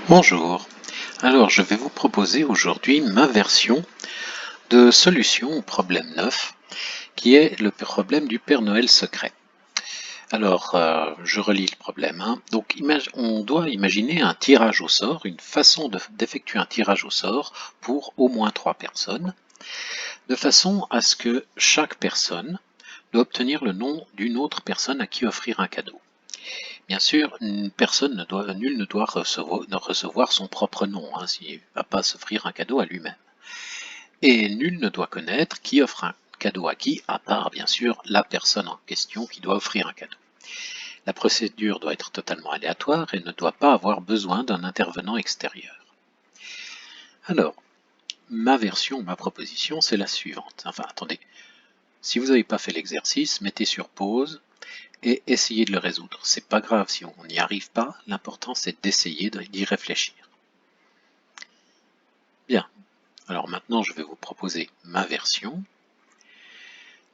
Bonjour, alors je vais vous proposer aujourd'hui ma version de solution au problème 9 qui est le problème du Père Noël secret. Alors je relis le problème, hein. Donc on doit imaginer un tirage au sort, une façon d'effectuer un tirage au sort pour au moins 3 personnes, de façon à ce que chaque personne doit obtenir le nom d'une autre personne à qui offrir un cadeau. Bien sûr, nul ne doit recevoir son propre nom, hein, s'il ne va pas s'offrir un cadeau à lui-même. Et nul ne doit connaître qui offre un cadeau à qui, à part bien sûr la personne en question qui doit offrir un cadeau. La procédure doit être totalement aléatoire et ne doit pas avoir besoin d'un intervenant extérieur. Alors, ma proposition, c'est la suivante. Enfin, attendez, si vous n'avez pas fait l'exercice, mettez sur pause et essayez de le résoudre. C'est pas grave si on n'y arrive pas, l'important c'est d'essayer d'y réfléchir. Bien, alors maintenant je vais vous proposer ma version.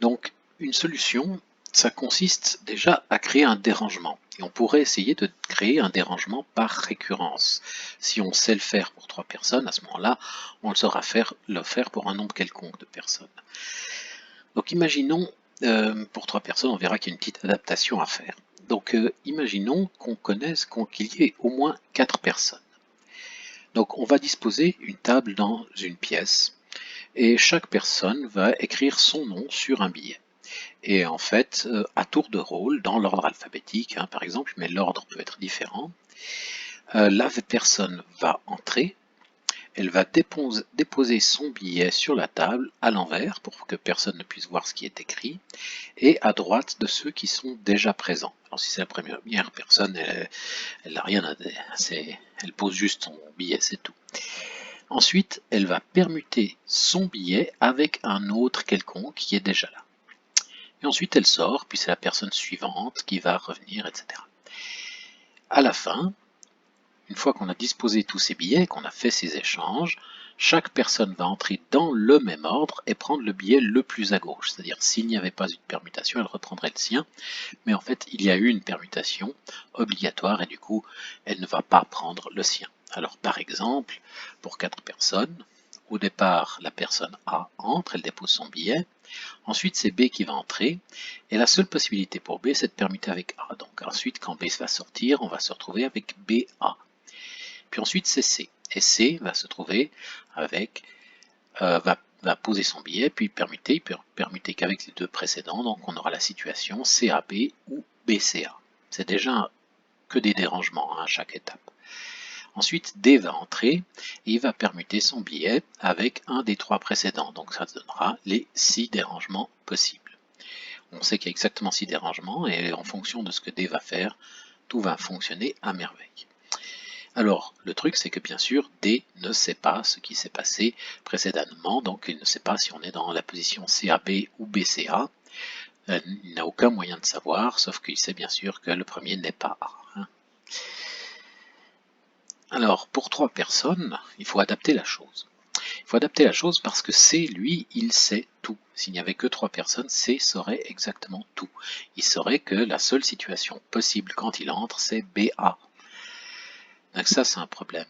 Donc une solution, ça consiste déjà à créer un dérangement. Et on pourrait essayer de créer un dérangement par récurrence. Si on sait le faire pour 3 personnes, à ce moment-là, on le saura le faire pour un nombre quelconque de personnes. Donc imaginons, pour 3 personnes, on verra qu'il y a une petite adaptation à faire. Donc imaginons qu'il y ait au moins 4 personnes. Donc on va disposer une table dans une pièce et chaque personne va écrire son nom sur un billet. Et en fait, à tour de rôle, dans l'ordre alphabétique, hein, par exemple, mais l'ordre peut être différent, la personne va entrer, elle va déposer son billet sur la table à l'envers pour que personne ne puisse voir ce qui est écrit, et à droite de ceux qui sont déjà présents. Alors si c'est la première personne, elle n'a rien à dire, elle pose juste son billet, c'est tout. Ensuite, elle va permuter son billet avec un autre quelconque qui est déjà là. Et ensuite, elle sort, puis c'est la personne suivante qui va revenir, etc. À la fin, une fois qu'on a disposé tous ces billets, qu'on a fait ces échanges, chaque personne va entrer dans le même ordre et prendre le billet le plus à gauche. C'est-à-dire, s'il n'y avait pas eu de permutation, elle reprendrait le sien. Mais en fait, il y a eu une permutation obligatoire et du coup, elle ne va pas prendre le sien. Alors, par exemple, pour 4 personnes, au départ, la personne A entre, elle dépose son billet. Ensuite, c'est B qui va entrer. Et la seule possibilité pour B, c'est de permuter avec A. Donc ensuite, quand B va sortir, on va se retrouver avec BA. Puis ensuite, c'est C. Et C va se trouver avec, va poser son billet, puis permuter. Il peut permuter qu'avec les deux précédents. Donc on aura la situation CAB ou BCA. C'est déjà que des dérangements, hein, à chaque étape. Ensuite, D va entrer et il va permuter son billet avec un des 3 précédents. Donc ça donnera les 6 dérangements possibles. On sait qu'il y a exactement 6 dérangements et en fonction de ce que D va faire, tout va fonctionner à merveille. Alors, le truc, c'est que bien sûr, D ne sait pas ce qui s'est passé précédemment, donc il ne sait pas si on est dans la position CAB ou BCA. Il n'a aucun moyen de savoir, sauf qu'il sait bien sûr que le premier n'est pas A, hein. Alors, pour 3 personnes, il faut adapter la chose. Il faut adapter la chose parce que C, lui, il sait tout. S'il n'y avait que 3 personnes, C saurait exactement tout. Il saurait que la seule situation possible quand il entre, c'est BA. Donc ça, c'est un problème.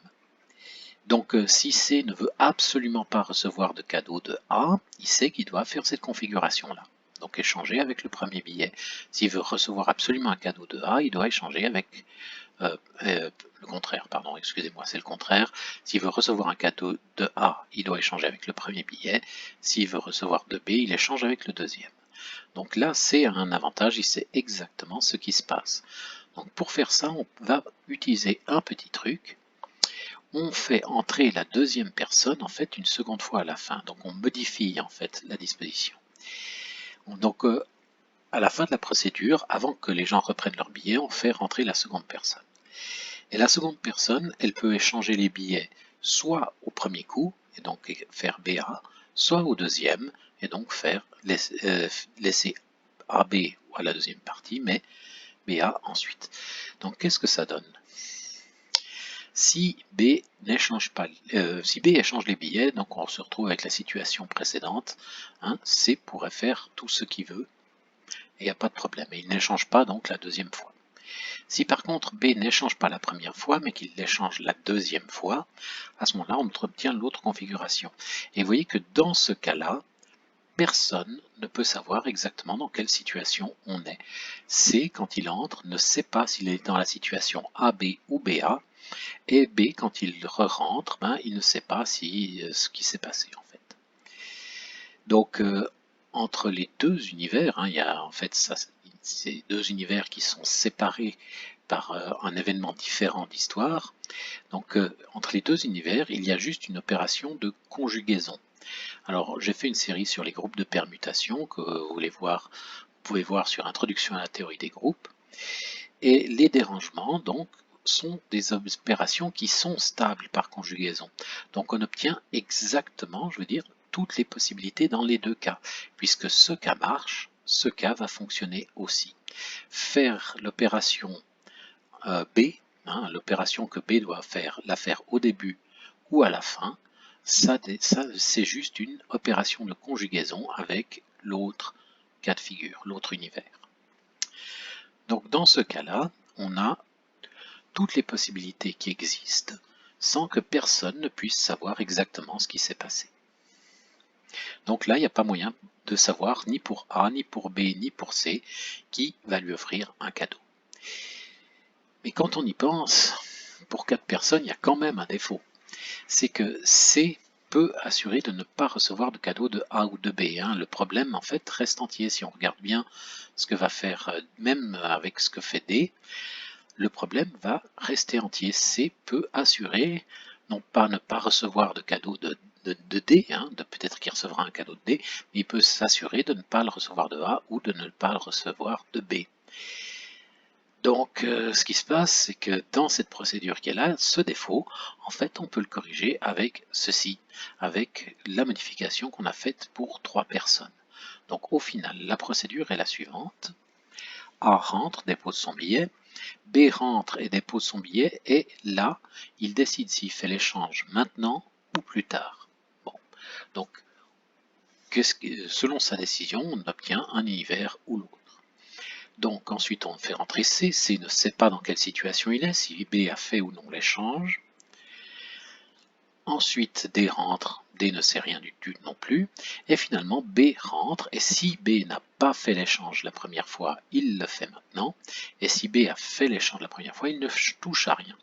Donc si C ne veut absolument pas recevoir de cadeau de A, il sait qu'il doit faire cette configuration-là. Donc échanger avec le premier billet. S'il veut recevoir absolument un cadeau de A, il doit échanger avec le contraire, pardon, excusez-moi, c'est le contraire. S'il veut recevoir un cadeau de A, il doit échanger avec le premier billet. S'il veut recevoir de B, il échange avec le deuxième. Donc là, c'est un avantage, il sait exactement ce qui se passe. Donc pour faire ça, on va utiliser un petit truc. On fait entrer la deuxième personne en fait une seconde fois à la fin. Donc on modifie en fait la disposition. Donc à la fin de la procédure, avant que les gens reprennent leur billet, on fait rentrer la seconde personne. Et la seconde personne, elle peut échanger les billets soit au premier coup, et donc faire BA, soit au deuxième, et donc laisser AB à la deuxième partie, mais BA ensuite. Donc qu'est-ce que ça donne? Si B échange les billets, donc on se retrouve avec la situation précédente, hein, C pourrait faire tout ce qu'il veut, et il n'y a pas de problème, et il n'échange pas donc la deuxième fois. Si par contre B n'échange pas la première fois, mais qu'il l'échange la deuxième fois, à ce moment-là, on obtient l'autre configuration. Et vous voyez que dans ce cas-là, personne ne peut savoir exactement dans quelle situation on est. C, quand il entre, ne sait pas s'il est dans la situation AB ou BA, et B, quand il re-rentre, il ne sait pas ce qui s'est passé en fait. Donc, entre les deux univers, il y a en fait ces deux univers qui sont séparés par un événement différent d'histoire. Donc, entre les deux univers, il y a juste une opération de conjugaison. Alors, j'ai fait une série sur les groupes de permutation que vous pouvez voir sur Introduction à la théorie des groupes. Et les dérangements, donc, sont des opérations qui sont stables par conjugaison. Donc, on obtient exactement, je veux dire, toutes les possibilités dans les deux cas. Puisque ce cas marche, ce cas va fonctionner aussi. Faire l'opération B, l'opération que B doit faire, la faire au début ou à la fin, ça c'est juste une opération de conjugaison avec l'autre cas de figure, l'autre univers. Donc dans ce cas-là, on a toutes les possibilités qui existent sans que personne ne puisse savoir exactement ce qui s'est passé. Donc là, il n'y a pas moyen de savoir ni pour A, ni pour B, ni pour C qui va lui offrir un cadeau. Mais quand on y pense, pour 4 personnes, il y a quand même un défaut. C'est que C peut assurer de ne pas recevoir de cadeau de A ou de B. Le problème, en fait, reste entier. Si on regarde bien ce que va faire, même avec ce que fait D, le problème va rester entier. C peut assurer, non pas ne pas recevoir de cadeau de D, peut-être qu'il recevra un cadeau de D, mais il peut s'assurer de ne pas le recevoir de A ou de ne pas le recevoir de B. Donc, ce qui se passe, c'est que dans cette procédure qui est là, ce défaut, en fait, on peut le corriger avec ceci, avec la modification qu'on a faite pour 3 personnes. Donc, au final, la procédure est la suivante. A rentre, dépose son billet, B rentre et dépose son billet, et là, il décide s'il fait l'échange maintenant ou plus tard. Bon, donc, selon sa décision, on obtient un univers ou l'autre. Donc ensuite on fait rentrer C, C ne sait pas dans quelle situation il est, si B a fait ou non l'échange. Ensuite D rentre, D ne sait rien du tout non plus. Et finalement B rentre, et si B n'a pas fait l'échange la première fois, il le fait maintenant. Et si B a fait l'échange la première fois, il ne touche à rien.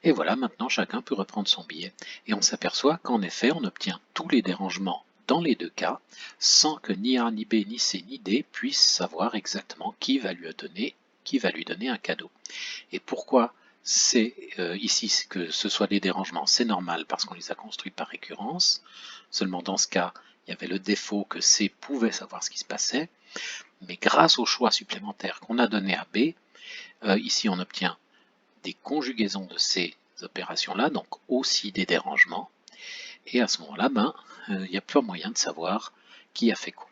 Et voilà, maintenant chacun peut reprendre son billet. Et on s'aperçoit qu'en effet on obtient tous les dérangements dans les deux cas, sans que ni A, ni B, ni C, ni D puissent savoir exactement qui va lui donner un cadeau. Et pourquoi c'est ici que ce soit des dérangements, c'est normal parce qu'on les a construits par récurrence. Seulement dans ce cas, il y avait le défaut que C pouvait savoir ce qui se passait. Mais grâce au choix supplémentaire qu'on a donné à B, ici on obtient des conjugaisons de ces opérations-là, donc aussi des dérangements. Et à ce moment-là, il n'y a plus moyen de savoir qui a fait quoi.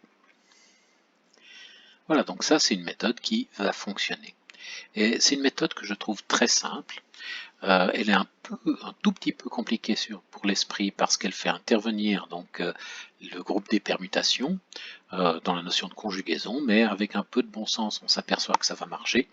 Voilà, donc ça c'est une méthode qui va fonctionner. Et c'est une méthode que je trouve très simple. Elle est un tout petit peu compliquée pour l'esprit parce qu'elle fait intervenir donc le groupe des permutations dans la notion de conjugaison, mais avec un peu de bon sens, on s'aperçoit que ça va marcher.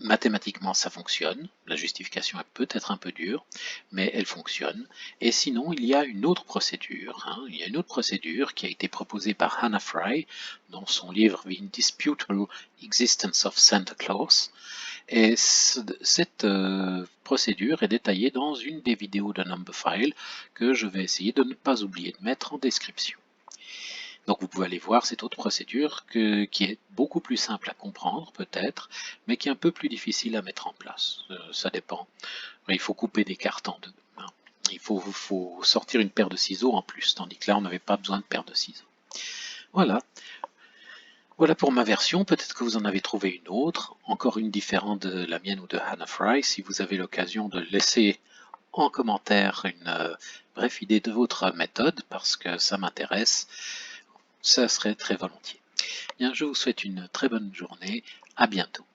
Mathématiquement, ça fonctionne. La justification est peut-être un peu dure, mais elle fonctionne. Et sinon, il y a une autre procédure. Il y a une autre procédure qui a été proposée par Hannah Fry dans son livre The Indisputable Existence of Santa Claus. Et cette procédure est détaillée dans une des vidéos de Numberphile que je vais essayer de ne pas oublier de mettre en description. Donc vous pouvez aller voir cette autre procédure qui est beaucoup plus simple à comprendre peut-être, mais qui est un peu plus difficile à mettre en place. Ça dépend. Il faut couper des cartes en deux. Il faut sortir une paire de ciseaux en plus, tandis que là on n'avait pas besoin de paire de ciseaux. Voilà. Voilà pour ma version, peut-être que vous en avez trouvé une autre, encore une différente de la mienne ou de Hannah Fry. Si vous avez l'occasion de laisser en commentaire une brève idée de votre méthode, parce que ça m'intéresse, ça serait très volontiers. Bien, je vous souhaite une très bonne journée, à bientôt.